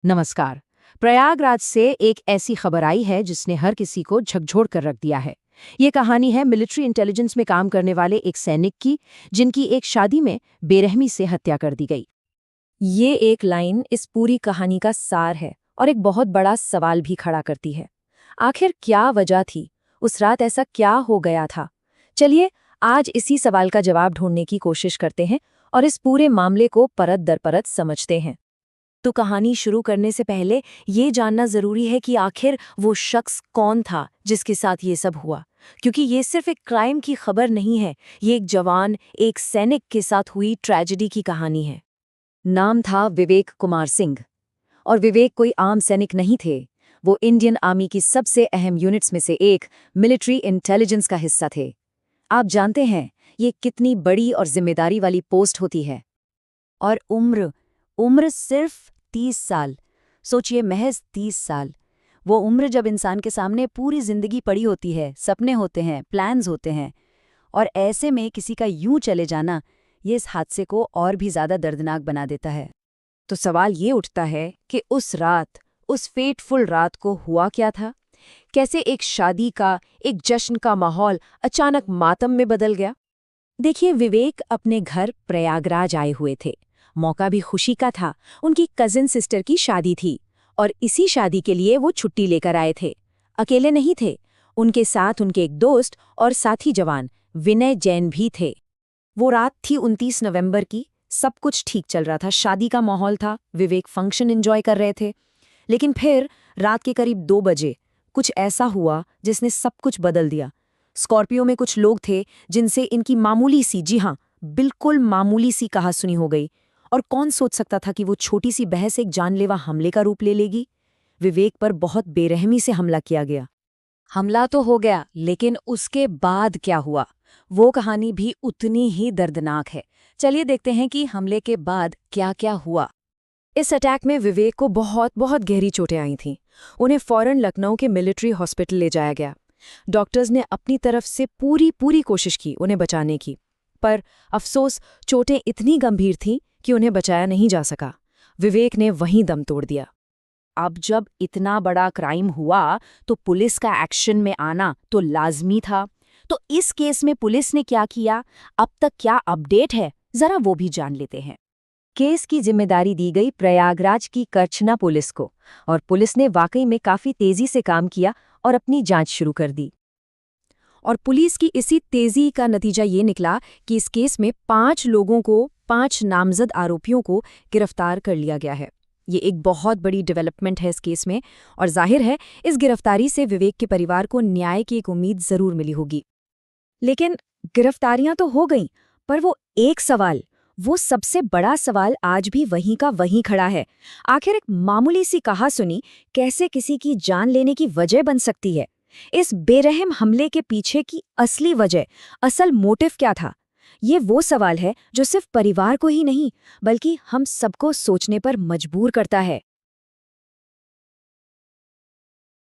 नमस्कार। प्रयागराज से एक ऐसी खबर आई है जिसने हर किसी को झकझोर कर रख दिया है। ये कहानी है मिलिट्री इंटेलिजेंस में काम करने वाले एक सैनिक की, जिनकी एक शादी में बेरहमी से हत्या कर दी गई। ये एक लाइन इस पूरी कहानी का सार है और एक बहुत बड़ा सवाल भी खड़ा करती है। आखिर क्या वजह थी? उस रात ऐसा क्या हो गया था? चलिए आज इसी सवाल का जवाब ढूंढने की कोशिश करते हैं और इस पूरे मामले को परत दर परत समझते हैं। तो कहानी शुरू करने से पहले ये जानना जरूरी है कि आखिर वो शख्स कौन था जिसके साथ ये सब हुआ, क्योंकि ये सिर्फ एक क्राइम की खबर नहीं है, ये एक जवान, एक सैनिक के साथ हुई ट्रेजेडी की कहानी है। नाम था विवेक कुमार सिंह। और विवेक कोई आम सैनिक नहीं थे। वो इंडियन आर्मी की सबसे अहम यूनिट्स में से एक मिलिट्री इंटेलिजेंस का हिस्सा थे। आप जानते हैं ये कितनी बड़ी और जिम्मेदारी वाली पोस्ट होती है। और उम्र उम्र सिर्फ 30 साल। सोचिए, महज 30 साल। वो उम्र जब इंसान के सामने पूरी जिंदगी पड़ी होती है, सपने होते हैं, प्लान्स होते हैं, और ऐसे में किसी का यूं चले जाना, ये इस हादसे को और भी ज्यादा दर्दनाक बना देता है। तो सवाल ये उठता है कि उस रात, उस फेटफुल रात को हुआ क्या था? कैसे एक शादी का, एक जश्न का माहौल अचानक मातम में बदल गया? देखिए, विवेक अपने घर प्रयागराज आए हुए थे। मौका भी खुशी का था। उनकी कजिन सिस्टर की शादी थी और इसी शादी के लिए वो छुट्टी लेकर आए थे। अकेले नहीं थे, उनके साथ उनके एक दोस्त और साथी जवान विनय जैन भी थे। वो रात थी 29 नवंबर की। सब कुछ ठीक चल रहा था, शादी का माहौल था, विवेक फंक्शन एंजॉय कर रहे थे। लेकिन फिर रात के करीब 2 बजे कुछ ऐसा हुआ जिसने सब कुछ बदल दिया। स्कॉर्पियो में कुछ लोग थे जिनसे इनकी मामूली सी, जी हाँ, बिल्कुल मामूली सी कहासुनी हो गई। और कौन सोच सकता था कि वो छोटी सी बहस एक जानलेवा हमले का रूप ले लेगी। विवेक पर बहुत बेरहमी से हमला किया गया। हमला तो हो गया, लेकिन उसके बाद क्या हुआ, वो कहानी भी उतनी ही दर्दनाक है। चलिए देखते हैं कि हमले के बाद क्या क्या हुआ। इस अटैक में विवेक को बहुत बहुत गहरी चोटें आई थीं। उन्हें फौरन लखनऊ के मिलिट्री हॉस्पिटल ले जाया गया। डॉक्टर्स ने अपनी तरफ से पूरी कोशिश की उन्हें बचाने की, पर अफसोस चोटें इतनी गंभीर थीं कि उन्हें बचाया नहीं जा सका। विवेक ने वहीं दम तोड़ दिया। अब जब इतना बड़ा क्राइम हुआ तो पुलिस का एक्शन में आना तो लाजमी था। तो इस केस में पुलिस ने क्या किया, अब तक क्या अपडेट है, जरा वो भी जान लेते हैं। केस की जिम्मेदारी दी गई प्रयागराज की करछना पुलिस को, और पुलिस ने वाकई में काफी तेजी से काम किया और अपनी जांच शुरू कर दी। और पुलिस की इसी तेजी का नतीजा ये निकला कि इस केस में 5 लोगों को, 5 नामजद आरोपियों को गिरफ्तार कर लिया गया है। ये एक बहुत बड़ी डेवलपमेंट है इस केस में, और जाहिर है इस गिरफ्तारी से विवेक के परिवार को न्याय की एक उम्मीद जरूर मिली होगी। लेकिन गिरफ्तारियां तो हो गईं, पर वो एक सवाल, वो सबसे बड़ा सवाल आज भी वहीं का वहीं खड़ा है। आखिर एक मामूली सी कहासुनी कैसे किसी की जान लेने की वजह बन सकती है? इस बेरहम हमले के पीछे की असली वजह, असल मोटिव क्या था? ये वो सवाल है जो सिर्फ परिवार को ही नहीं, बल्कि हम सबको सोचने पर मजबूर करता है।